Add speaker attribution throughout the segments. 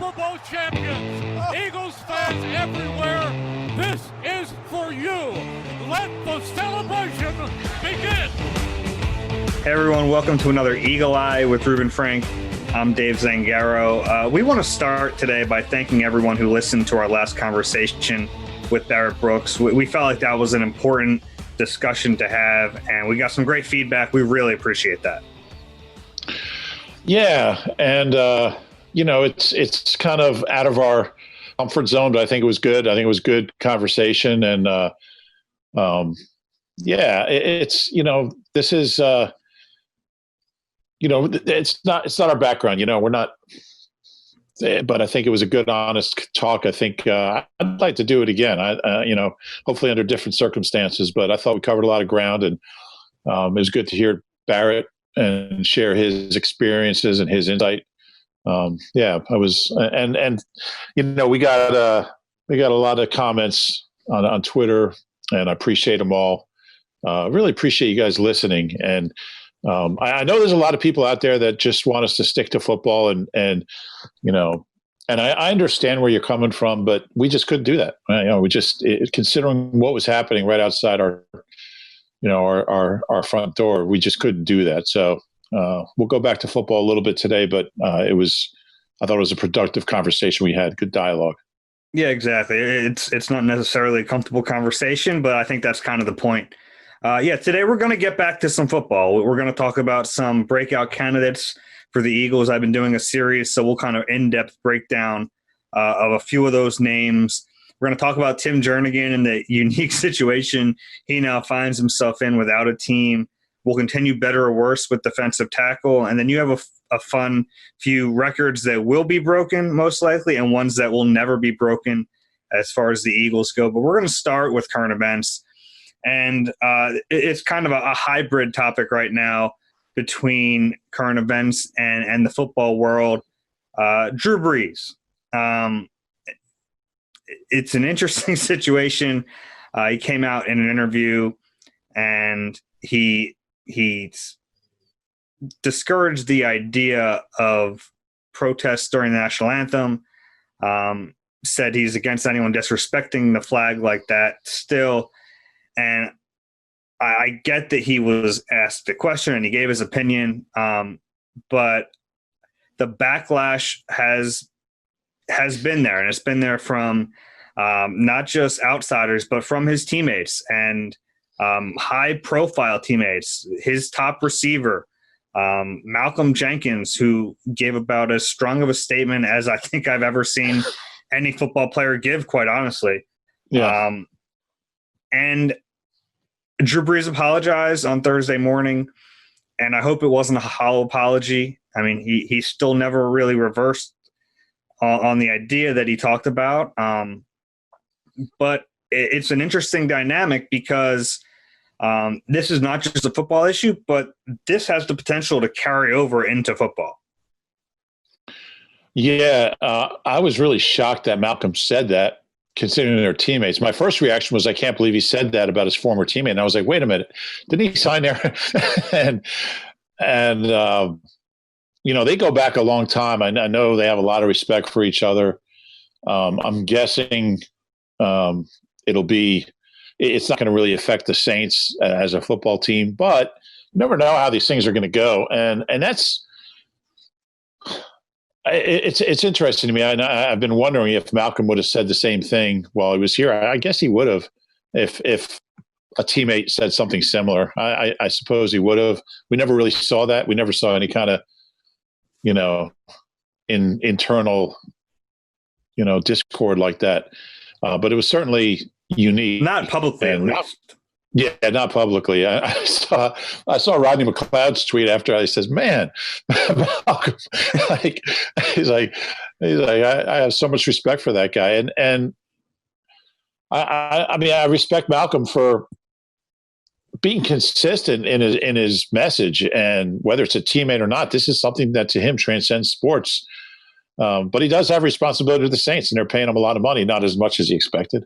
Speaker 1: Super Bowl champions, Eagles fans everywhere, this is for you. Let the celebration begin.
Speaker 2: Hey everyone, welcome to another Eagle Eye with Reuben Frank. I'm Dave Zangaro. We want to start today by thanking everyone who listened to our last conversation with Barrett Brooks. We felt like that was an important discussion to have, and we got some great feedback. We really appreciate that.
Speaker 3: Yeah, and it's kind of out of our comfort zone, but I think it was good. I think it was good conversation, and this is it's not our background. We're not, but I think it was a good, honest talk. I think I'd like to do it again. Hopefully under different circumstances, but I thought we covered a lot of ground, and it was good to hear Barrett and share his experiences and his insight. I was, and we got a lot of comments on Twitter, and I appreciate them all. Really appreciate you guys listening. And I know there's a lot of people out there that just want us to stick to football, and I understand where you're coming from, but we just couldn't do that. Considering what was happening right outside our front door, we just couldn't do that. So we'll go back to football a little bit today, but I thought it was a productive conversation we had. Good dialogue.
Speaker 2: Yeah, exactly. It's not necessarily a comfortable conversation, but I think that's kind of the point. Today we're going to get back to some football. We're going to talk about some breakout candidates for the Eagles. I've been doing a series, so we'll kind of in-depth breakdown of a few of those names. We're going to talk about Tim Jernigan and the unique situation he now finds himself in without a team. We'll continue better or worse with defensive tackle. And then you have a fun few records that will be broken, most likely, and ones that will never be broken as far as the Eagles go. But we're going to start with current events. And it's kind of a hybrid topic right now between current events and the football world. Drew Brees. It's an interesting situation. He came out in an interview and he discouraged the idea of protests during the national anthem, said he's against anyone disrespecting the flag like that still. And I get that he was asked a question and he gave his opinion, but the backlash has been there, and it's been there from not just outsiders, but from his teammates and high-profile teammates. His top receiver, Malcolm Jenkins, who gave about as strong of a statement as I think I've ever seen any football player give, quite honestly.
Speaker 3: Yeah.
Speaker 2: And Drew Brees apologized on Thursday morning, and I hope it wasn't a hollow apology. I mean, he still never really reversed on the idea that he talked about. But it's an interesting dynamic because this is not just a football issue, but this has the potential to carry over into football.
Speaker 3: Yeah, I was really shocked that Malcolm said that, considering their teammates. My first reaction was, I can't believe he said that about his former teammate. And I was like, wait a minute, didn't he sign there? and they go back a long time. I know they have a lot of respect for each other. I'm guessing it's not going to really affect the Saints as a football team, but you never know how these things are going to go. And that's, it's interesting to me. I've been wondering if Malcolm would have said the same thing while he was here. I guess he would have if a teammate said something similar. I suppose he would have. We never really saw that. We never saw any kind of, internal, discord like that. But it was certainly unique.
Speaker 2: Not publicly, at least.
Speaker 3: Yeah, not publicly. I saw Rodney McLeod's tweet after. He says, "Man, Malcolm, he's like, I have so much respect for that guy." And I respect Malcolm for being consistent in his message, and whether it's a teammate or not, this is something that to him transcends sports. But he does have responsibility to the Saints, and they're paying him a lot of money, not as much as he expected.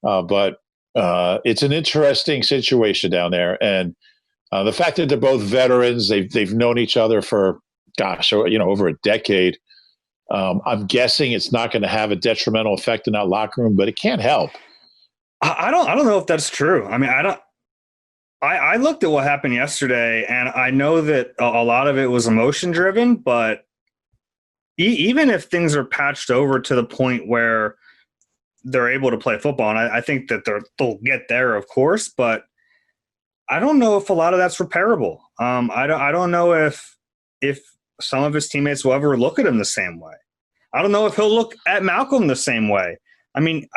Speaker 3: But it's an interesting situation down there, and the fact that they're both veterans, they've known each other for over a decade. I'm guessing it's not going to have a detrimental effect in that locker room, but it can't help.
Speaker 2: I don't know if that's true. I mean, I looked at what happened yesterday, and I know that a lot of it was emotion driven, but even if things are patched over to the point where they're able to play football, and I think that they'll get there, of course, but I don't know if a lot of that's repairable. I don't know if some of his teammates will ever look at him the same way. I don't know if he'll look at Malcolm the same way. I mean,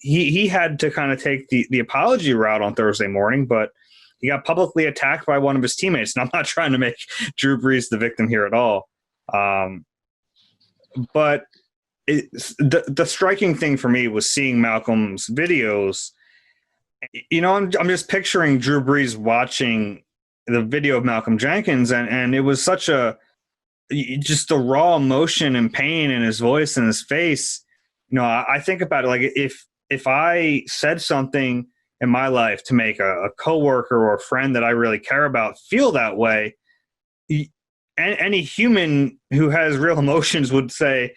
Speaker 2: he had to kind of take the apology route on Thursday morning, but he got publicly attacked by one of his teammates. And I'm not trying to make Drew Brees the victim here at all. But the striking thing for me was seeing Malcolm's videos. You know, I'm just picturing Drew Brees watching the video of Malcolm Jenkins, and it was such just the raw emotion and pain in his voice and his face. You know, I think about it like if I said something in my life to make a coworker or a friend that I really care about feel that way, any human who has real emotions would say,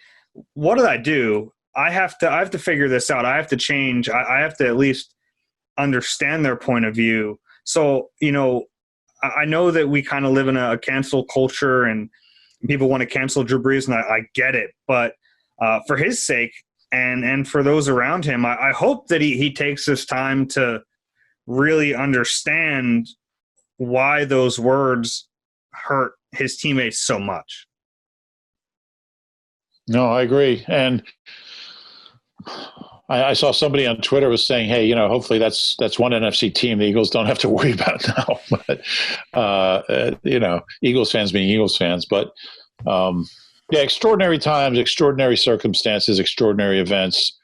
Speaker 2: what did I do? I have to figure this out. I have to change. I have to at least understand their point of view. So, you know, I know that we kind of live in a cancel culture and people want to cancel Drew Brees, and I get it. But for his sake and for those around him, I hope that he takes this time to really understand why those words hurt his teammates so much.
Speaker 3: No, I agree. And I saw somebody on Twitter was saying, hey, you know, hopefully that's one NFC team the Eagles don't have to worry about now. But, you know, Eagles fans being Eagles fans. But, yeah, extraordinary times, extraordinary circumstances, extraordinary events.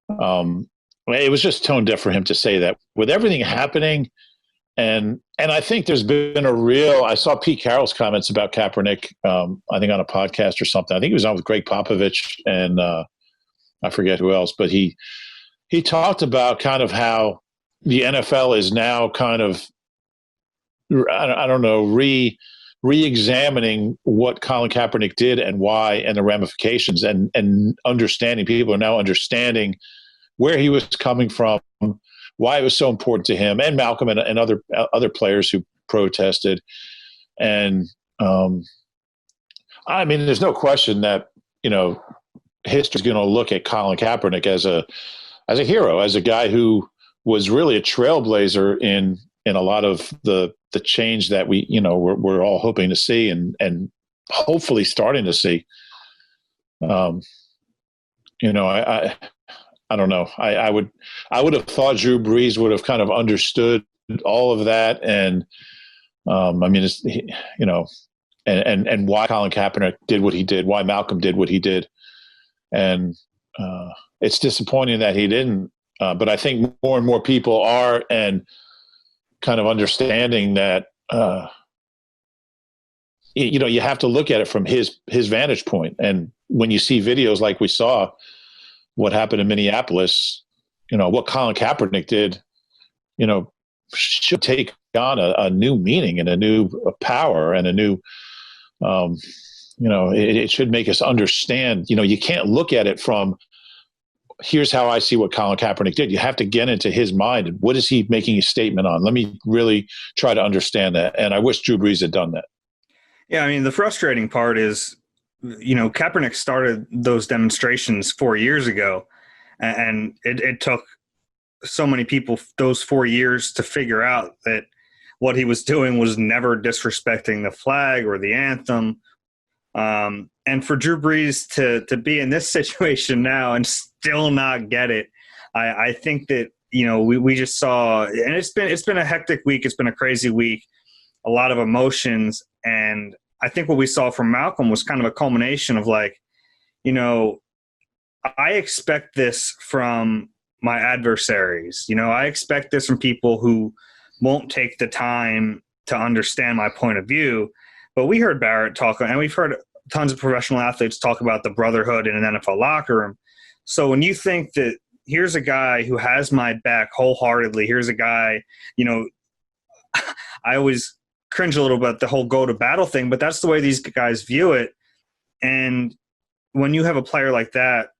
Speaker 3: It was just tone deaf for him to say that with everything happening. And I think there's been I saw Pete Carroll's comments about Kaepernick, I think on a podcast or something. I think he was on with Greg Popovich and I forget who else, but he talked about kind of how the NFL is now kind of, I don't know, re-examining what Colin Kaepernick did and why and the ramifications and understanding. People are now understanding where he was coming from, why it was so important to him and Malcolm and other players who protested. And I mean, there's no question that, you know, history is going to look at Colin Kaepernick as a hero, as a guy who was really a trailblazer in a lot of the change that we're all hoping to see and hopefully starting to see. You know, I don't know. I would have thought Drew Brees would have kind of understood all of that, and I mean, it's, you know, and why Colin Kaepernick did what he did, why Malcolm did what he did, and it's disappointing that he didn't. But I think more and more people are, and kind of understanding that you know, you have to look at it from his vantage point. And when you see videos like we saw, what happened in Minneapolis, you know, what Colin Kaepernick did, you know, should take on a new meaning and a new power and a new, you know, it should make us understand, you know, you can't look at it from, here's how I see what Colin Kaepernick did. You have to get into his mind. And what is he making a statement on? Let me really try to understand that. And I wish Drew Brees had done that.
Speaker 2: Yeah, I mean, the frustrating part is, you know, Kaepernick started those demonstrations 4 years ago, and it took so many people those 4 years to figure out that what he was doing was never disrespecting the flag or the anthem. And for Drew Brees to be in this situation now and still not get it, I think that, you know, we just saw, and it's been a hectic week. It's been a crazy week, a lot of emotions. And I think what we saw from Malcolm was kind of a culmination of like, you know, I expect this from my adversaries. You know, I expect this from people who won't take the time to understand my point of view. But we heard Barrett talk, and we've heard tons of professional athletes talk about the brotherhood in an NFL locker room. So when you think that here's a guy who has my back wholeheartedly, here's a guy, you know, I always cringe a little bit the whole go to battle thing, but that's the way these guys view it. And when you have a player like that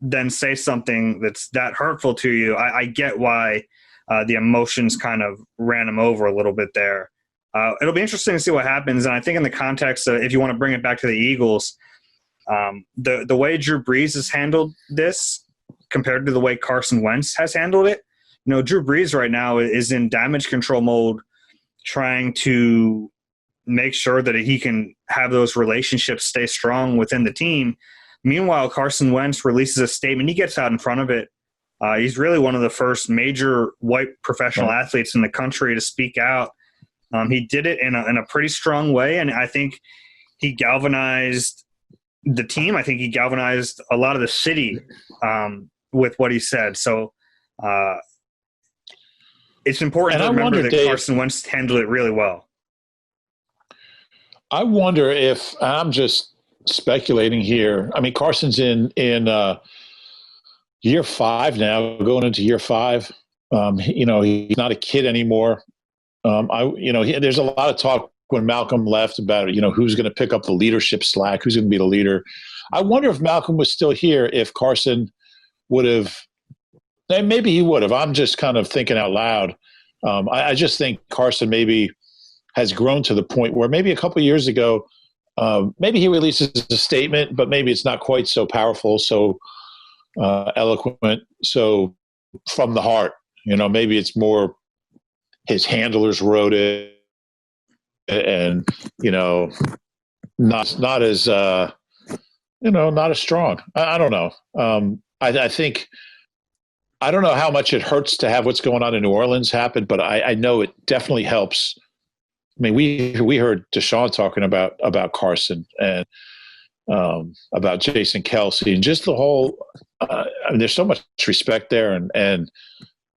Speaker 2: then say something that's that hurtful to you, I get why the emotions kind of ran him over a little bit there. It'll be interesting to see what happens. And I think in the context of, if you want to bring it back to the Eagles, the way Drew Brees has handled this compared to the way Carson Wentz has handled it, Drew Brees right now is in damage control mode, trying to make sure that he can have those relationships stay strong within the team. Meanwhile, Carson Wentz releases a statement. He gets out in front of it. He's really one of the first major white professional athletes in the country to speak out. He did it in a pretty strong way, and I think he galvanized the team. I think he galvanized a lot of the city with what he said. So it's important to remember that Dave, Carson Wentz handled it really well.
Speaker 3: I wonder if – I'm just speculating here. I mean, Carson's in year 5 now, going into year 5. He's not a kid anymore. There's a lot of talk when Malcolm left about, who's going to pick up the leadership slack, who's going to be the leader. I wonder if Malcolm was still here, if Carson would have – maybe he would have. I'm just kind of thinking out loud. I just think Carson maybe has grown to the point where maybe a couple of years ago, maybe he releases a statement, but maybe it's not quite so powerful, so eloquent, so from the heart. Maybe it's more his handlers wrote it, and not as not as strong. I don't know. I think I don't know how much it hurts to have what's going on in New Orleans happen, but I know it definitely helps. I mean, we heard DeSean talking about Carson and about Jason Kelce and just the whole. There's so much respect there, and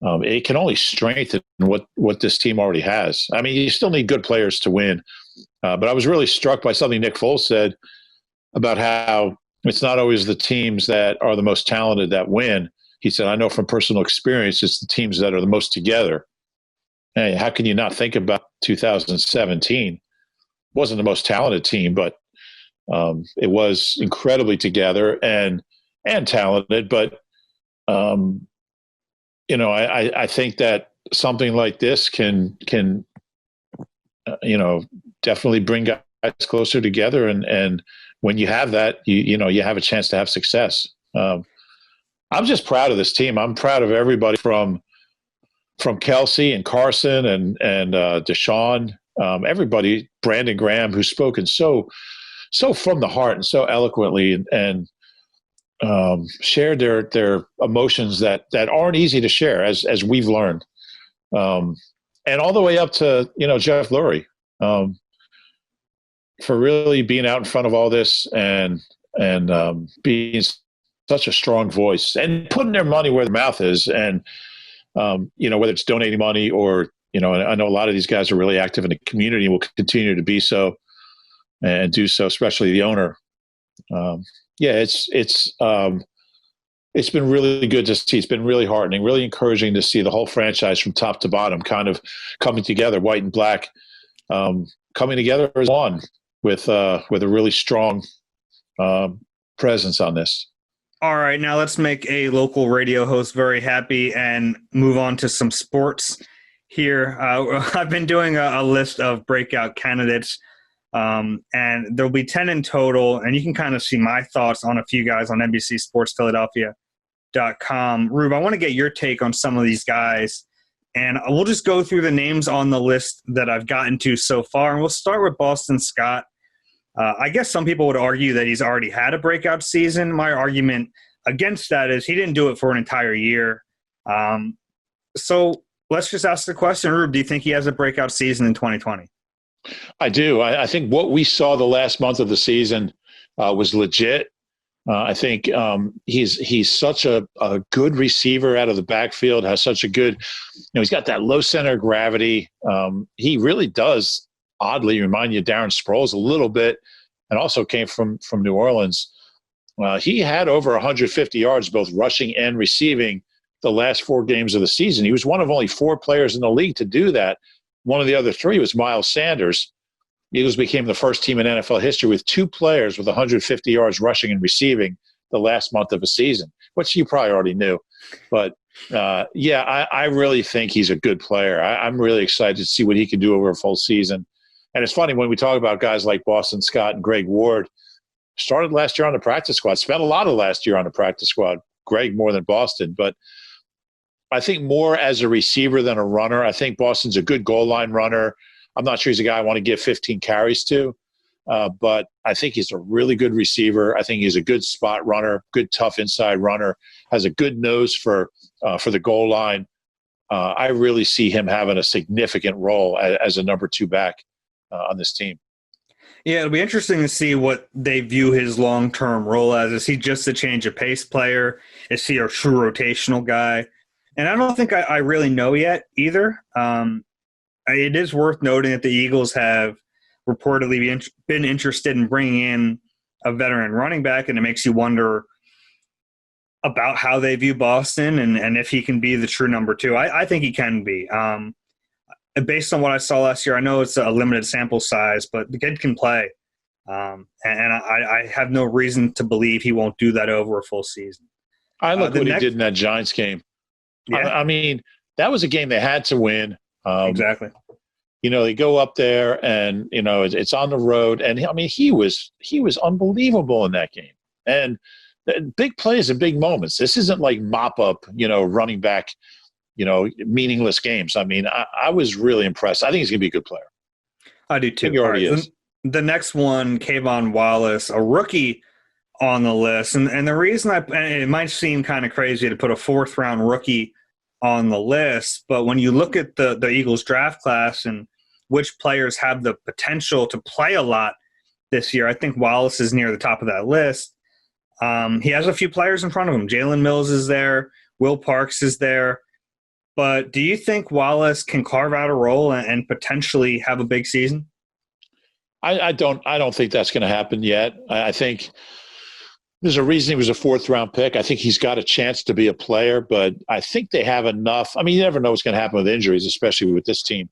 Speaker 3: it can only strengthen what this team already has. I mean, you still need good players to win, but I was really struck by something Nick Foles said about how it's not always the teams that are the most talented that win. He said, "I know from personal experience, it's the teams that are the most together." Hey, how can you not think about 2017? It wasn't the most talented team, but it was incredibly together and talented. But I think that something like this can definitely bring guys closer together. And when you have that, you have a chance to have success. I'm just proud of this team. I'm proud of everybody from Kelce and Carson and DeSean, everybody, Brandon Graham, who's spoken so from the heart and so eloquently and shared their emotions that aren't easy to share, as we've learned, and all the way up to Jeff Lurie, for really being out in front of all this and being such a strong voice and putting their money where their mouth is, and whether it's donating money or I know a lot of these guys are really active in the community and will continue to be so and do so, especially the owner. It's been really good to see. It's been really heartening, really encouraging to see the whole franchise from top to bottom kind of coming together, white and black, coming together as one with a really strong presence on this.
Speaker 2: All right, now let's make a local radio host very happy and move on to some sports here. I've been doing a list of breakout candidates, and there'll be 10 in total, and you can kind of see my thoughts on a few guys on NBC Sports Philadelphia.com. Rube, I want to get your take on some of these guys, and we'll just go through the names on the list that I've gotten to so far, and we'll start with Boston Scott. I guess some people would argue that he's already had a breakout season. My argument against that is he didn't do it for an entire year. So let's just ask the question, Rube, do you think he has a breakout season in 2020?
Speaker 3: I do. I think what we saw the last month of the season was legit. I think he's such a good receiver out of the backfield, has such a good he's got that low center of gravity. He really does oddly remind you of Darren Sproles a little bit, and also came from New Orleans. He had over 150 yards, both rushing and receiving, the last 4 games of the season. He was one of only 4 players in the league to do that. One of the other 3 was Miles Sanders. Eagles became the first team in NFL history with 2 players with 150 yards rushing and receiving the last month of a season, which you probably already knew. But, I really think he's a good player. I'm really excited to see what he can do over a full season. And it's funny when we talk about guys like Boston Scott and Greg Ward, started last year on the practice squad, spent a lot of last year on the practice squad, Greg more than Boston. But I think more as a receiver than a runner. I think Boston's a good goal line runner. I'm not sure he's a guy I want to give 15 carries to, but I think he's a really good receiver. I think he's a good spot runner, good tough inside runner, has a good nose for the goal line. I really see him having a significant role as a number 2 back on this team.
Speaker 2: Yeah, it'll be interesting to see what they view his long-term role as. Is he just a change of pace player? Is he a true rotational guy? And I don't think I really know yet either. It is worth noting that the Eagles have reportedly been interested in bringing in a veteran running back, and it makes you wonder about how they view Boston and if he can be the true number 2. I think he can be. Based on what I saw last year, I know it's a limited sample size, but the kid can play. And I have no reason to believe he won't do that over a full season.
Speaker 3: I look what he did in that Giants game. Yeah. I mean, that was a game they had to win.
Speaker 2: Exactly.
Speaker 3: They go up there and, it's on the road. And, I mean, he was unbelievable in that game. And big plays and big moments. This isn't like mop-up, running back, meaningless games. I mean, I was really impressed. I think he's going to be a good player.
Speaker 2: I do too.
Speaker 3: He already is.
Speaker 2: The next one, Kayvon Wallace, a rookie on the list. And the reason it might seem kind of crazy to put a 4th-round rookie on the list, but when you look at the Eagles draft class and which players have the potential to play a lot this year, I think Wallace is near the top of that list. He has a few players in front of him. Jalen Mills is there. Will Parks is there. But do you think Wallace can carve out a role and potentially have a big season?
Speaker 3: I don't think that's going to happen yet. I think there's a reason he was a 4th-round pick. I think he's got a chance to be a player, but I think they have enough. I mean, you never know what's going to happen with injuries, especially with this team.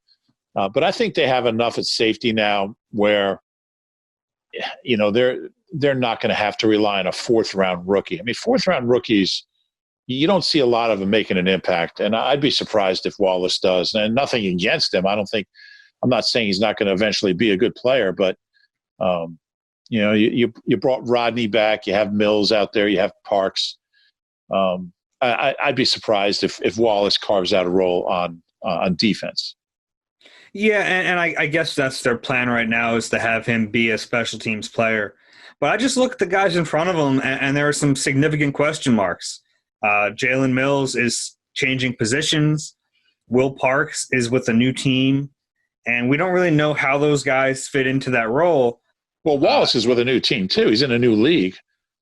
Speaker 3: But I think they have enough at safety now where, they're not going to have to rely on a 4th-round rookie. I mean, 4th-round rookies, you don't see a lot of them making an impact, and I'd be surprised if Wallace does. And nothing against him. I'm not saying he's not going to eventually be a good player, but you brought Rodney back. You have Mills out there. You have Parks. I'd be surprised if Wallace carves out a role on defense.
Speaker 2: Yeah, and I guess that's their plan right now is to have him be a special teams player. But I just look at the guys in front of him, and there are some significant question marks. Jalen Mills is changing positions. Will Parks is with a new team. And we don't really know how those guys fit into that role.
Speaker 3: Well, Wallace is with a new team, too. He's in a new league.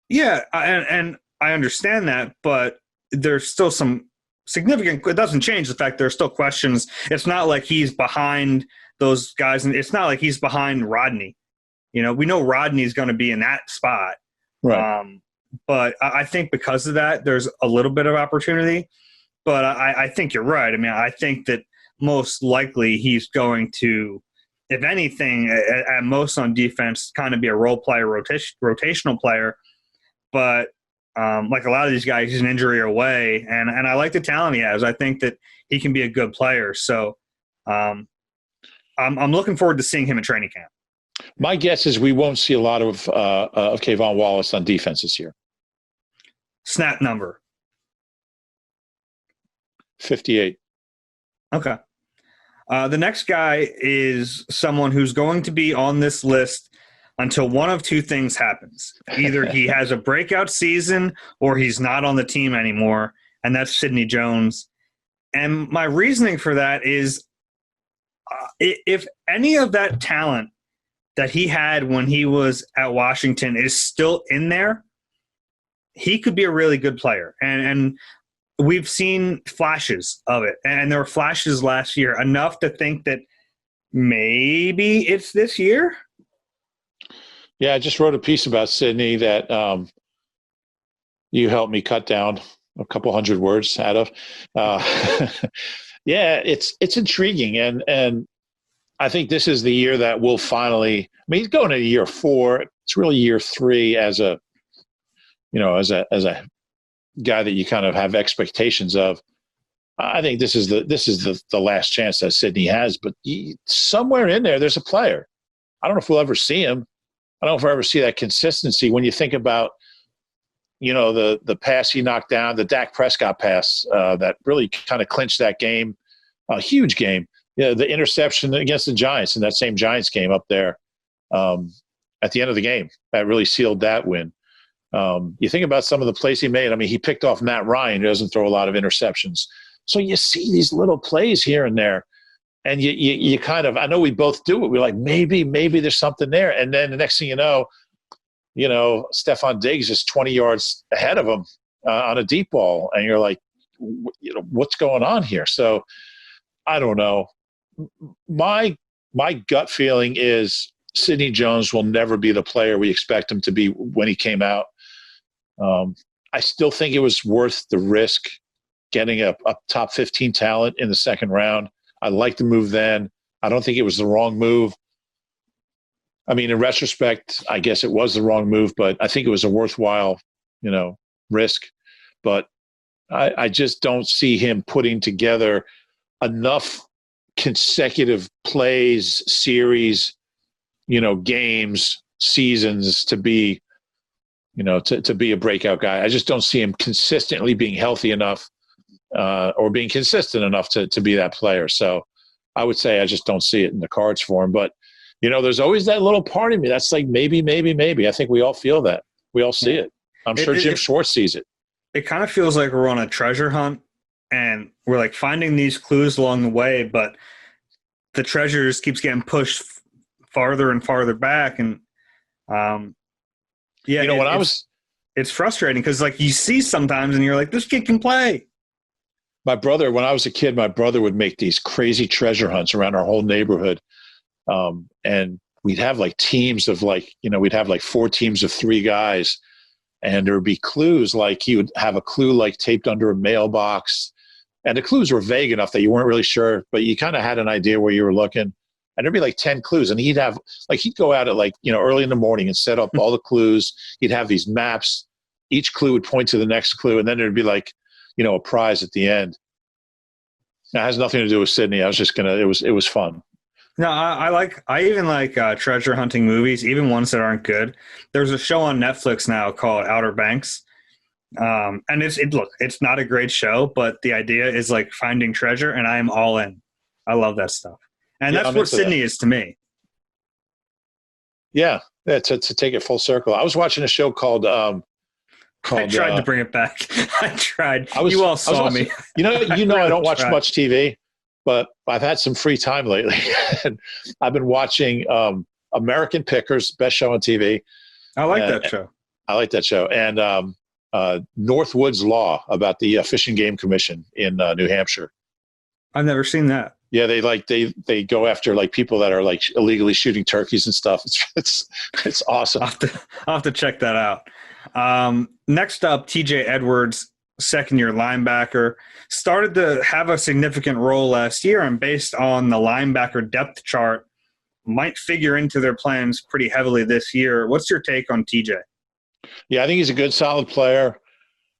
Speaker 2: Yeah, and I understand that, but there's still some significant – it doesn't change the fact there are still questions. It's not like he's behind those guys, and it's not like he's behind Rodney. We know Rodney's going to be in that spot.
Speaker 3: Right.
Speaker 2: But I think because of that, there's a little bit of opportunity. But I think you're right. I mean, I think that most likely he's going to, if anything, at most on defense, kind of be a role player, rotational player. But like a lot of these guys, he's an injury away, and I like the talent he has. I think that he can be a good player. So I'm looking forward to seeing him in training camp.
Speaker 3: My guess is we won't see a lot of Kayvon Wallace on defense this year.
Speaker 2: Snap number.
Speaker 3: 58.
Speaker 2: Okay. The next guy is someone who's going to be on this list until one of two things happens. Either he has a breakout season or he's not on the team anymore, and that's Sidney Jones. And my reasoning for that is if any of that talent that he had when he was at Washington is still in there, he could be a really good player. And we've seen flashes of it. And there were flashes last year, enough to think that maybe it's this year.
Speaker 3: Yeah, I just wrote a piece about Sidney that you helped me cut down a couple hundred words out of. Yeah, it's intriguing. And I think this is the year that we'll finally. I mean, he's going into year 4. It's really year 3 as a guy that you kind of have expectations of. I think this is the last chance that Sidney has. But somewhere in there's a player. I don't know if we'll ever see him. I don't know if we'll ever see that consistency when you think about, the pass he knocked down, the Dak Prescott pass that really kind of clinched that game, a huge game. The interception against the Giants in that same Giants game up there at the end of the game that really sealed that win. You think about some of the plays he made. I mean, he picked off Matt Ryan, who doesn't throw a lot of interceptions. So you see these little plays here and there, and you kind of, I know we both do it. We're like, maybe there's something there. And then the next thing you know, Stephon Diggs is 20 yards ahead of him on a deep ball. And you're like, what's going on here? So I don't know. My gut feeling is Sidney Jones will never be the player we expect him to be when he came out. I still think it was worth the risk getting a top 15 talent in the second round. I liked the move then. I don't think it was the wrong move. I mean, in retrospect, I guess it was the wrong move, but I think it was a worthwhile, risk. But I just don't see him putting together enough consecutive plays, series, games, seasons to be, to be a breakout guy. I just don't see him consistently being healthy enough or being consistent enough to be that player. So I would say I just don't see it in the cards for him. But, there's always that little part of me that's like maybe. I think we all feel that. We all see it. I'm sure Jim Schwartz sees it.
Speaker 2: It kind of feels like we're on a treasure hunt and we're like finding these clues along the way, but the treasure just keeps getting pushed farther and farther back. And it's frustrating because like you see sometimes and you're like, this kid can play.
Speaker 3: My brother, when I was a kid, my brother would make these crazy treasure hunts around our whole neighborhood. And we'd have like teams of we'd have like 4 teams of 3 guys, and there would be clues. Like he would have a clue like taped under a mailbox, and the clues were vague enough that you weren't really sure, but you kind of had an idea where you were looking. And there'd be like 10 clues, and he'd go out at early in the morning and set up all the clues. He'd have these maps. Each clue would point to the next clue, and then there'd be a prize at the end. Now, it has nothing to do with Sidney. I was just it was fun.
Speaker 2: No, I even like treasure hunting movies, even ones that aren't good. There's a show on Netflix now called Outer Banks. And it's not a great show, but the idea is like finding treasure, and I am all in. I love that stuff. And that's what Sidney is to me. Yeah,
Speaker 3: to take it full circle. I was watching a show called I
Speaker 2: tried to bring it back. I tried. You all saw me.
Speaker 3: I don't watch much TV, but I've had some free time lately. And I've been watching American Pickers, best show on TV.
Speaker 2: I like that show.
Speaker 3: I like that show. And Northwoods Law, about the Fish and Game Commission in New Hampshire.
Speaker 2: I've never seen that.
Speaker 3: Yeah, they go after like people that are like illegally shooting turkeys and stuff. It's awesome.
Speaker 2: I'll have to check that out. Next up, TJ Edwards, second-year linebacker, started to have a significant role last year, and based on the linebacker depth chart, might figure into their plans pretty heavily this year. What's your take on TJ?
Speaker 3: Yeah, I think he's a good, solid player.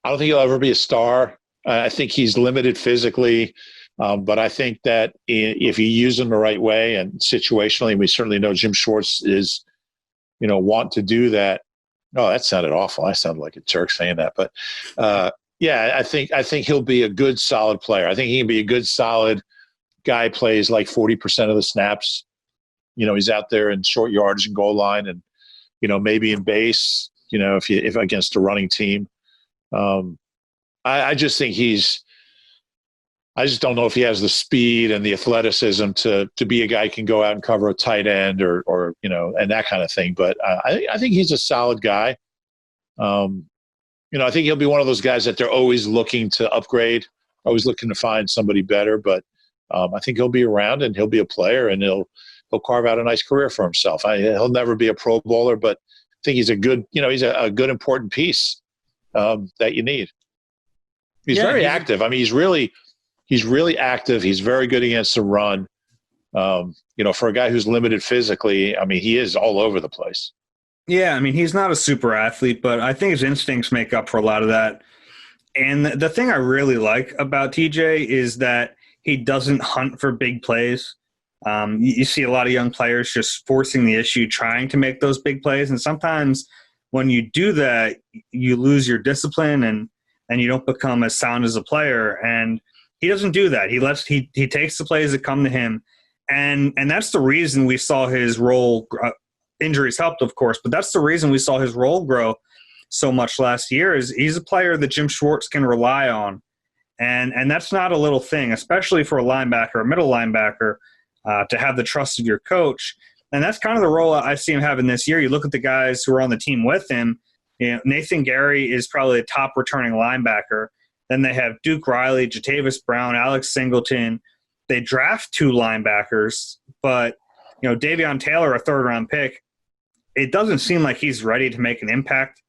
Speaker 3: I don't think he'll ever be a star. I think he's limited physically, but I think that if you use him the right way and situationally, and we certainly know Jim Schwartz is, want to do that. Oh, that sounded awful. I sounded like a jerk saying that, but yeah, I think he'll be a good, solid player. I think he can be a good, solid guy. Plays like 40% of the snaps. He's out there in short yardage and goal line, and maybe in base. If against a running team, I just think I just don't know if he has the speed and the athleticism to be a guy who can go out and cover a tight end or and that kind of thing. But I think he's a solid guy. I think he'll be one of those guys that they're always looking to upgrade, always looking to find somebody better. But I think he'll be around and he'll be a player, and he'll carve out a nice career for himself. He'll never be a Pro Bowler, but I think he's a good, he's a good, important piece that you need. He's very active. I mean, he's really active. He's very good against the run. For a guy who's limited physically, I mean, he is all over the place.
Speaker 2: Yeah, I mean, he's not a super athlete, but I think his instincts make up for a lot of that. And the thing I really like about TJ is that he doesn't hunt for big plays. You see a lot of young players just forcing the issue, trying to make those big plays. And sometimes when you do that, you lose your discipline and you don't become as sound as a player. And he doesn't do that. He takes the plays that come to him. And that's the reason we saw his role injuries helped, of course, but that's the reason we saw his role grow so much last year is he's a player that Jim Schwartz can rely on. And that's not a little thing, especially for a linebacker, a middle linebacker, to have the trust of your coach. And that's kind of the role I see him having this year. You look at the guys who are on the team with him. Nathan Gary is probably the top returning linebacker. Then they have Duke Riley, Jatavis Brown, Alex Singleton. They draft 2 linebackers, but Davion Taylor, a third-round pick, it doesn't seem like he's ready to make an impact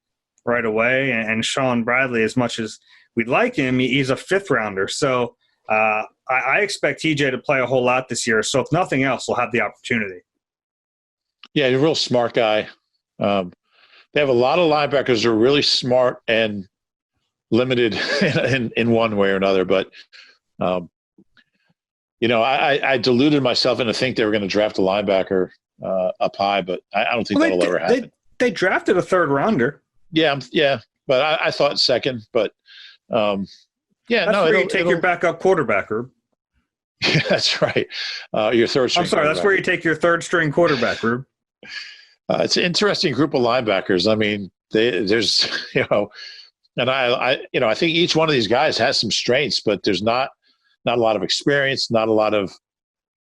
Speaker 2: right away. And Sean Bradley, as much as we'd like him, he's a 5th-rounder. So I expect TJ to play a whole lot this year. So if nothing else, we'll have the opportunity.
Speaker 3: Yeah, he's a real smart guy. They have a lot of linebackers who are really smart and limited in one way or another. But, I deluded myself into think they were going to draft a linebacker up high, but I don't think that'll ever happen.
Speaker 2: They drafted a 3rd-rounder.
Speaker 3: Yeah, but I thought 2nd. But,
Speaker 2: that's where you take your backup quarterback, Rube.
Speaker 3: Yeah, that's right. Your 3rd string.
Speaker 2: I'm sorry, that's where you take your 3rd-string quarterback, Rube.
Speaker 3: It's an interesting group of linebackers. I mean, there's, and I think each one of these guys has some strengths, but there's not a lot of experience, not a lot of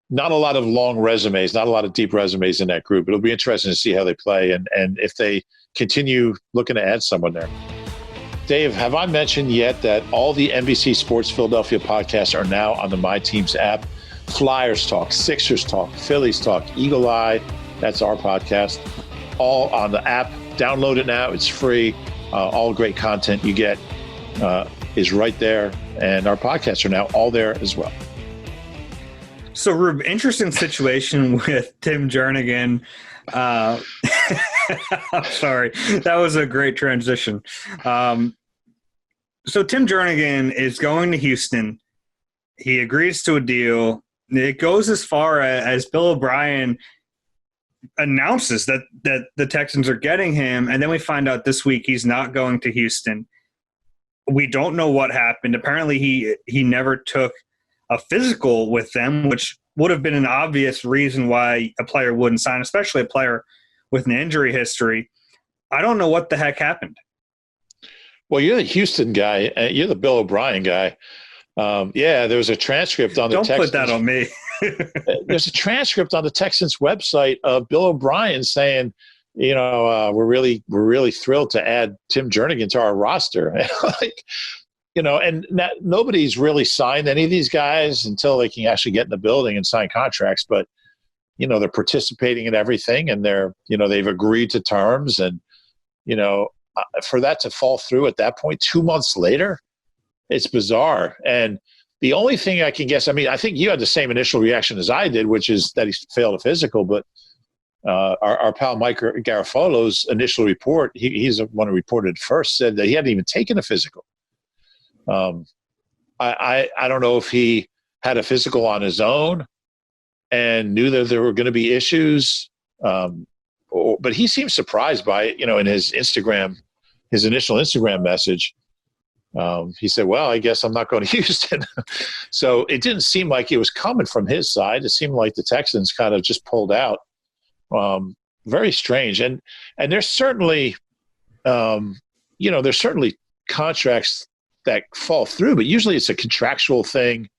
Speaker 3: long resumes, not a lot of deep resumes in that group. It'll be interesting to see how they play and if they continue looking to add someone there. Dave, have I mentioned yet that all the NBC Sports Philadelphia podcasts are now on the My Teams app? Flyers Talk, Sixers Talk, Phillies Talk, Eagle Eye, that's our podcast, all on the app. Download it now. It's free. All great content you get is right there. And our podcasts are now all there as well.
Speaker 2: So, Rube, interesting situation with Tim Jernigan. I'm sorry. That was a great transition. So Tim Jernigan is going to Houston. He agrees to a deal. It goes as far as Bill O'Brien announces that the Texans are getting him, and then we find out this week he's not going to Houston. We don't know what happened. Apparently he never took a physical with them, which would have been an obvious reason why a player wouldn't sign, especially a player with an injury history. I don't know what the heck happened.
Speaker 3: Well, you're the Houston guy. You're the Bill O'Brien guy. There was a transcript on the Texans.
Speaker 2: Don't put that on me.
Speaker 3: There's a transcript on the Texans website of Bill O'Brien saying, we're really thrilled to add Tim Jernigan to our roster. And nobody's really signed any of these guys until they can actually get in the building and sign contracts. But, they're participating in everything and they've agreed to terms. And, for that to fall through at that point, 2 months later, it's bizarre. And the only thing I can guess, I think you had the same initial reaction as I did, which is that he failed a physical. But our pal Mike Garafolo's initial report, he's the one who reported first, said that he hadn't even taken a physical. I don't know if he had a physical on his own and knew that there were going to be issues, but he seemed surprised by it. In his initial Instagram message, he said, "Well, I guess I'm not going to Houston." So it didn't seem like it was coming from his side. It seemed like the Texans kind of just pulled out. Very strange, and there's certainly, there's certainly contracts that fall through, but usually it's a contractual thing.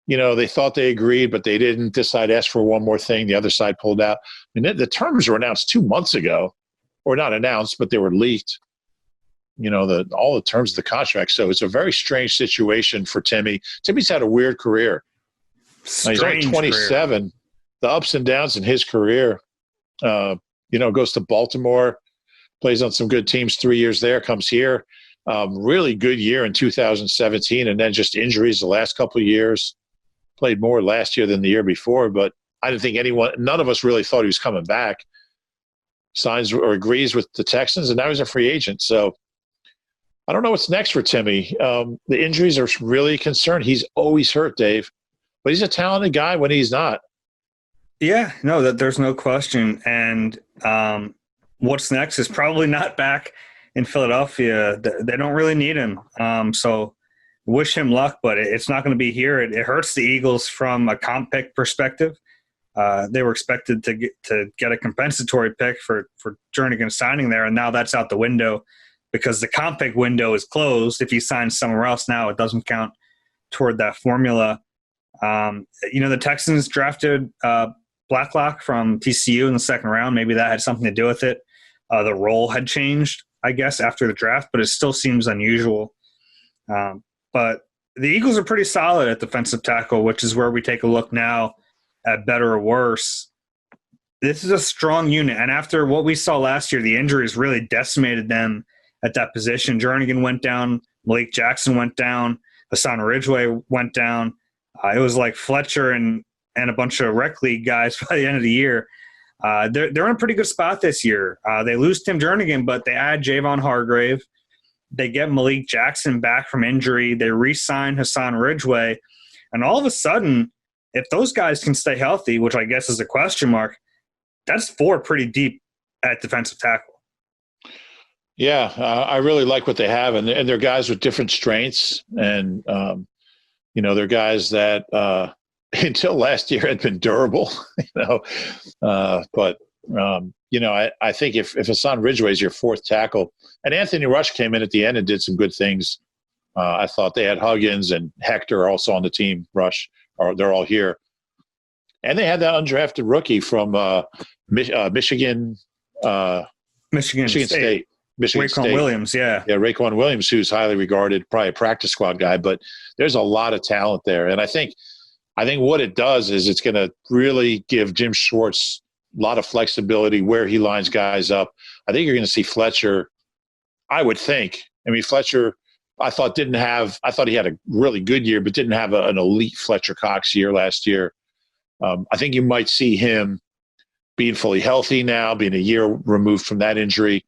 Speaker 3: They thought they agreed, but they didn't decide to ask for one more thing. The other side pulled out. The terms were announced 2 months ago, or not announced, but they were leaked. All the terms of the contract. So it's a very strange situation for Timmy. Timmy's had a weird career. He's only 27. Career. The ups and downs in his career, goes to Baltimore, plays on some good teams, 3 years there, comes here. Really good year in 2017, and then just injuries the last couple of years. played more last year than the year before, but I didn't think none of us really thought he was coming back. Signs or agrees with the Texans, and now he's a free agent. So I don't know what's next for Timmy. The injuries are really a concern. He's always hurt, Dave, but he's a talented guy when he's not.
Speaker 2: Yeah, no, there's no question. And what's next is probably not back in Philadelphia. They don't really need him. So wish him luck, but it's not going to be here. It hurts the Eagles from a comp pick perspective. They were expected to get a compensatory pick for Jernigan signing there, and now that's out the window because the comp pick window is closed. If he signs somewhere else now, it doesn't count toward that formula. The Texans drafted Blacklock from TCU in the second round. Maybe that had something to do with it. The role had changed, I guess, after the draft, but it still seems unusual. But the Eagles are pretty solid at defensive tackle, which is where we take a look now at better or worse. This is a strong unit. And after what we saw last year, the injuries really decimated them at that position. Jernigan went down. Malik Jackson went down. Hassan Ridgeway went down. It was like Fletcher and a bunch of rec league guys by the end of the year. They're in a pretty good spot this year. They lose Tim Jernigan, but they add Javon Hargrave. They get Malik Jackson back from injury. They re-sign Hassan Ridgeway. And all of a sudden, if those guys can stay healthy, which I guess is a question mark, that's four pretty deep at defensive tackle.
Speaker 3: Yeah, I really like what they have. And they're guys with different strengths. And, they're guys that until last year had been durable, But I think if Hassan Ridgeway is your fourth tackle, and Anthony Rush came in at the end and did some good things. I thought they had Huggins and Hector also on the team. Rush, they're all here, and they had that undrafted rookie from Michigan State.
Speaker 2: Raekwon Williams, yeah,
Speaker 3: Raekwon Williams, who's highly regarded, probably a practice squad guy. But there's a lot of talent there, and I think what it does is it's going to really give Jim Schwartz a lot of flexibility where he lines guys up. I think you're going to see Fletcher. I would think. I mean, Fletcher, I thought he had a really good year, but didn't have an elite Fletcher Cox year last year. I think you might see him being fully healthy now, being a year removed from that injury,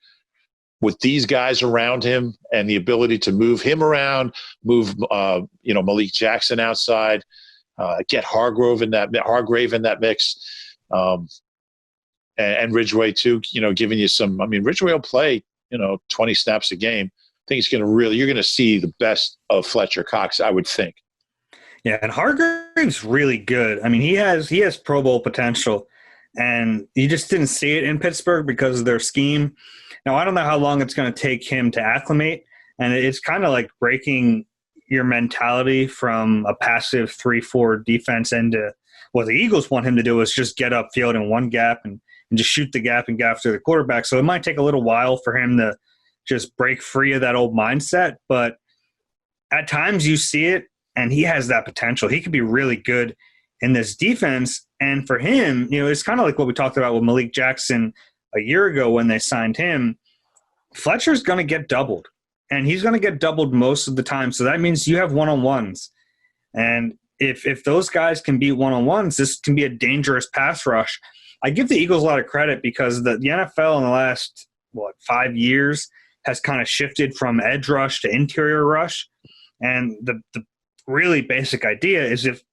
Speaker 3: with these guys around him and the ability to move him around, move Malik Jackson outside, get Hargrave in that mix, and Ridgeway too. Giving you some. I mean, Ridgeway will play 20 snaps a game. I think you're going to see the best of Fletcher Cox, I would think.
Speaker 2: Yeah, and Hargrave's really good. I mean, he has Pro Bowl potential, and you just didn't see it in Pittsburgh because of their scheme. Now, I don't know how long it's going to take him to acclimate, and it's kind of like breaking your mentality from a passive 3-4 defense into what the Eagles want him to do is just get upfield in one gap and just shoot the gap and get after the quarterback. So it might take a little while for him to just break free of that old mindset. But at times you see it, and he has that potential. He could be really good in this defense. And for him, it's kind of like what we talked about with Malik Jackson a year ago when they signed him. Fletcher's going to get doubled, and he's going to get doubled most of the time. So that means you have one-on-ones. And if those guys can beat one-on-ones, this can be a dangerous pass rush. I give the Eagles a lot of credit because the NFL in the last, 5 years has kind of shifted from edge rush to interior rush. And the really basic idea is if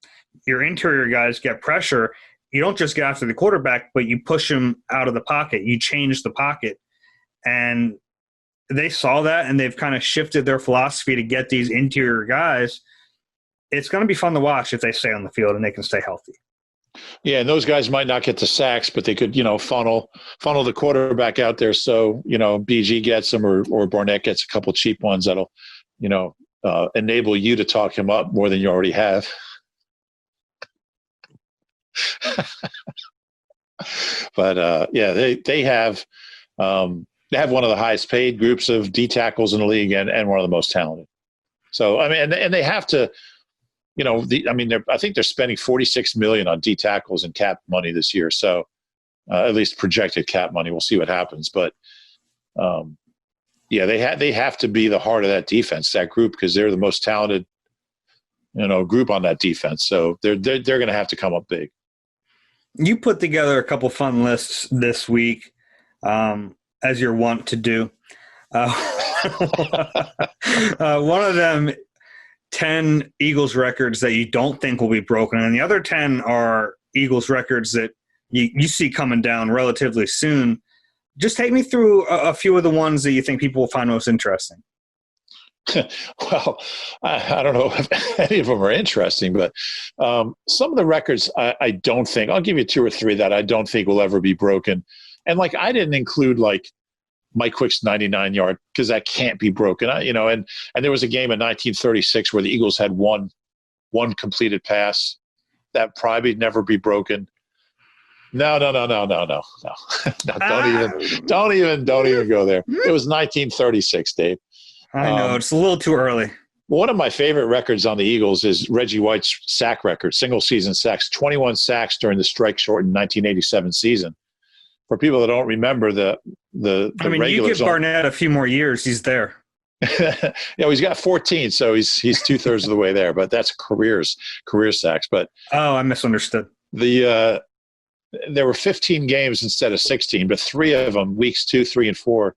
Speaker 2: your interior guys get pressure, you don't just get after the quarterback, but you push him out of the pocket. You change the pocket. And they saw that, and they've kind of shifted their philosophy to get these interior guys. It's going to be fun to watch if they stay on the field and they can stay healthy.
Speaker 3: Yeah, and those guys might not get the sacks, but they could, funnel the quarterback out there so, BG gets them or Barnett gets a couple cheap ones that'll, enable you to talk him up more than you already have. But, they have one of the highest paid groups of D tackles in the league and one of the most talented. So, I mean, and they have to, I think they're spending $46 million on D tackles and cap money this year. So, at least projected cap money. We'll see what happens. But, they have to be the heart of that defense, that group, because they're the most talented group on that defense. So they're going to have to come up big.
Speaker 2: You put together a couple fun lists this week, as you're wont to do. One of them, 10 Eagles records that you don't think will be broken, and the other 10 are Eagles records that you see coming down relatively soon. Just take me through a few of the ones that you think people will find most interesting.
Speaker 3: Well, I don't know if any of them are interesting, but some of the records I don't think – I'll give you 2 or 3 that I don't think will ever be broken. And, I didn't include, Mike Quick's 99-yard because that can't be broken. And there was a game in 1936 where the Eagles had one completed pass. That probably never be broken. No. No, don't even go there. It was 1936, Dave.
Speaker 2: I know, it's a little too early.
Speaker 3: One of my favorite records on the Eagles is Reggie White's sack record, single-season sacks, 21 sacks during the strike-shortened 1987 season. For people that don't remember, the regulars.
Speaker 2: You give Barnett a few more years, he's there.
Speaker 3: He's got 14, so he's 2/3 of the way there. But that's career sacks. But
Speaker 2: I misunderstood.
Speaker 3: There were 15 games instead of 16, but 3 of them, weeks 2, 3, and 4,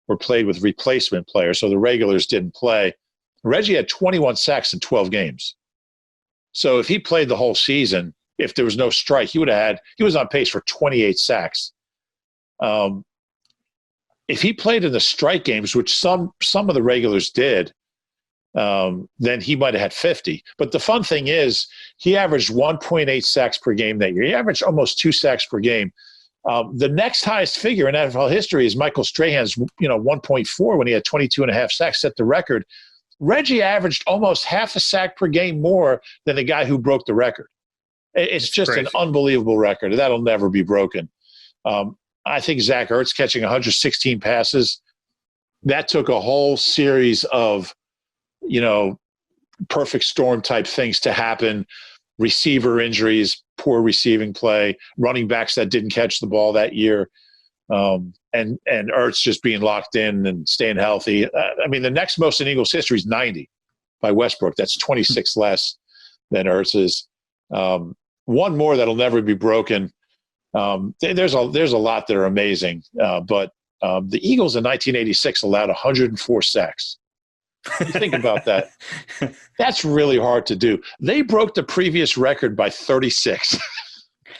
Speaker 3: were played with replacement players, so the regulars didn't play. Reggie had 21 sacks in 12 games. So if he played the whole season, if there was no strike, he was on pace for 28 sacks. If he played in the strike games, which some of the regulars did, then he might have had 50. But the fun thing is he averaged 1.8 sacks per game that year. He averaged almost 2 sacks per game. The next highest figure in NFL history is Michael Strahan's, 1.4 when he had 22.5 sacks, set the record. Reggie averaged almost half a sack per game more than the guy who broke the record. It's just an unbelievable record. That'll never be broken. I think Zach Ertz catching 116 passes, that took a whole series of, perfect storm type things to happen. Receiver injuries, poor receiving play, running backs that didn't catch the ball that year, and Ertz just being locked in and staying healthy. The next most in Eagles history is 90 by Westbrook. That's 26 less than Ertz's. One more that'll never be broken. There's a lot that are amazing, but the Eagles in 1986 allowed 104 sacks. You think about that. That's really hard to do. They broke the previous record by 36.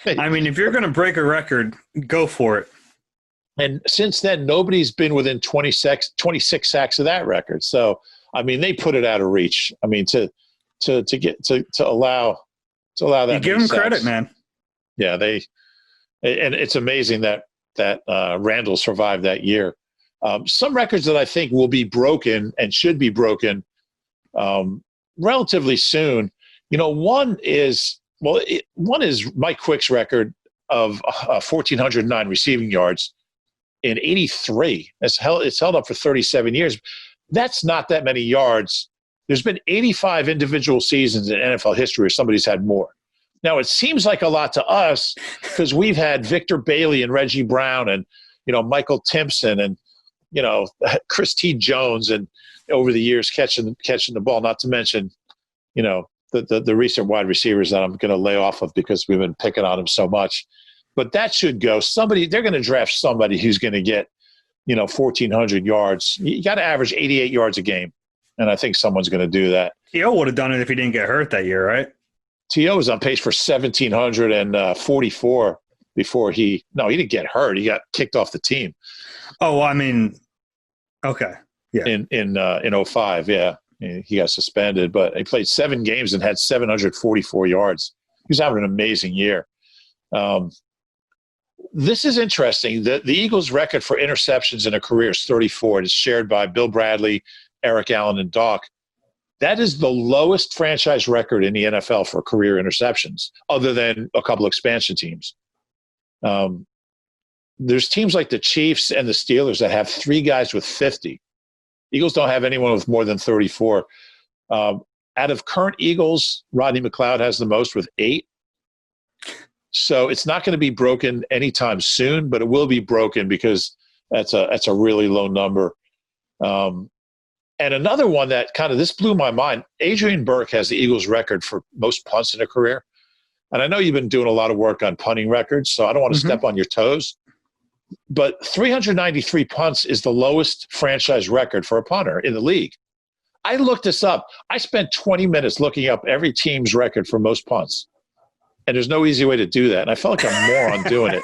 Speaker 2: If you're going to break a record, go for it.
Speaker 3: And since then, nobody's been within 26 sacks of that record. So, they put it out of reach. To allow that.
Speaker 2: You give them credit, man.
Speaker 3: Yeah, and it's amazing that Randall survived that year. Some records that I think will be broken and should be broken relatively soon. One is Mike Quick's record of 1,409 receiving yards in 83. It's held up for 37 years. That's not that many yards. There's been 85 individual seasons in NFL history where somebody's had more. Now, it seems like a lot to us because we've had Victor Bailey and Reggie Brown and, Michael Timpson and, Chris T. Jones and over the years catching the ball, not to mention, the recent wide receivers that I'm going to lay off of because we've been picking on them so much. But that should go. They're going to draft somebody who's going to get, 1,400 yards. You got to average 88 yards a game. And I think someone's going to do that.
Speaker 2: T.O. would have done it if he didn't get hurt that year, right?
Speaker 3: T.O. was on pace for 1,744 before he didn't get hurt. He got kicked off the team.
Speaker 2: Oh, okay. Yeah.
Speaker 3: In 05, yeah. He got suspended, but he played 7 games and had 744 yards. He was having an amazing year. This is interesting. The Eagles' record for interceptions in a career is 34. It is shared by Bill Bradley, Eric Allen, and Doc. That is the lowest franchise record in the NFL for career interceptions, other than a couple expansion teams. There's teams like the Chiefs and the Steelers that have 3 guys with 50. Eagles don't have anyone with more than 34. Out of current Eagles, Rodney McLeod has the most with 8. So it's not going to be broken anytime soon, but it will be broken because that's a really low number. And And another one that this blew my mind, Adrian Burke has the Eagles record for most punts in a career. And I know you've been doing a lot of work on punting records, so I don't want to step on your toes. But 393 punts is the lowest franchise record for a punter in the league. I looked this up. I spent 20 minutes looking up every team's record for most punts. And there's no easy way to do that. And I felt like a moron doing it.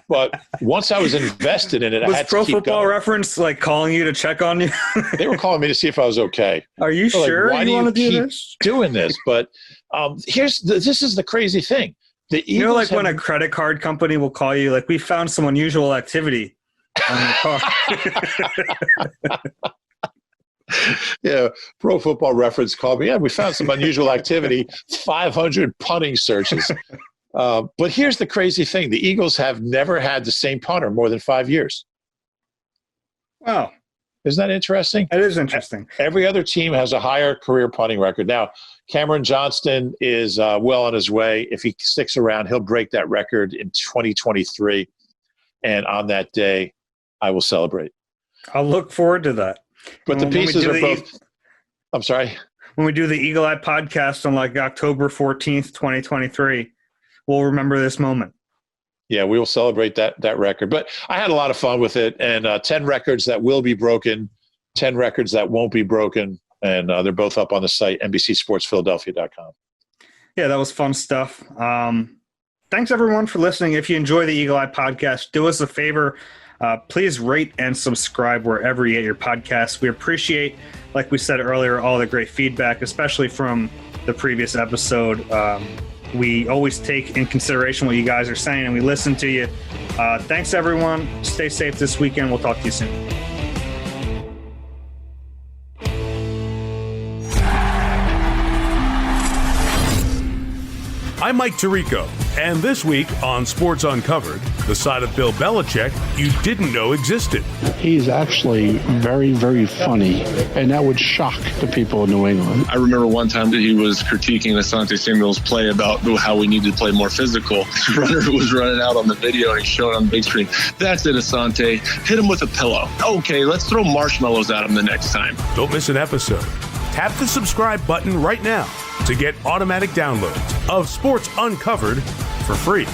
Speaker 3: But once I was invested in it, I had to keep going. Was Pro Football
Speaker 2: Reference like calling you to check on you?
Speaker 3: They were calling me to see if I was okay.
Speaker 2: Are you sure
Speaker 3: why
Speaker 2: you want to do
Speaker 3: keep
Speaker 2: this?
Speaker 3: Doing this? But this is the crazy thing. The Eagles,
Speaker 2: you know, like when a credit card company will call you, like, we found some unusual activity on your car.
Speaker 3: Yeah, Pro Football Reference called me. Yeah, we found some unusual activity, 500 punting searches. But here's the crazy thing. The Eagles have never had the same punter more than 5 years.
Speaker 2: Wow.
Speaker 3: Isn't that interesting?
Speaker 2: It is interesting.
Speaker 3: Every other team has a higher career punting record. Now, Cameron Johnston is well on his way. If he sticks around, he'll break that record in 2023. And on that day, I will celebrate.
Speaker 2: I'll look forward to that.
Speaker 3: But the pieces are both – I'm sorry?
Speaker 2: When we do the Eagle Eye podcast on like October 14th, 2023, we'll remember this moment.
Speaker 3: Yeah, we will celebrate that record. But I had a lot of fun with it, and 10 records that will be broken, 10 records that won't be broken, and they're both up on the site, NBCSportsPhiladelphia.com.
Speaker 2: Yeah, that was fun stuff. Thanks, everyone, for listening. If you enjoy the Eagle Eye podcast, do us a favor. Please rate and subscribe wherever you get your podcasts. We appreciate, like we said earlier, all the great feedback, especially from the previous episode. We always take in consideration what you guys are saying, and we listen to you. Thanks, everyone. Stay safe this weekend. We'll talk to you soon.
Speaker 1: I'm Mike Tirico, and this week on Sports Uncovered, the side of Bill Belichick you didn't know existed.
Speaker 4: He's actually very, very funny, and that would shock the people in New England.
Speaker 5: I remember one time that he was critiquing Asante Samuel's play about how we needed to play more physical. The runner was running out on the video, and he showed on the big screen. That's it, Asante. Hit him with a pillow. Okay, let's throw marshmallows at him the next time.
Speaker 1: Don't miss an episode. Tap the subscribe button right now to get automatic downloads of Sports Uncovered for free.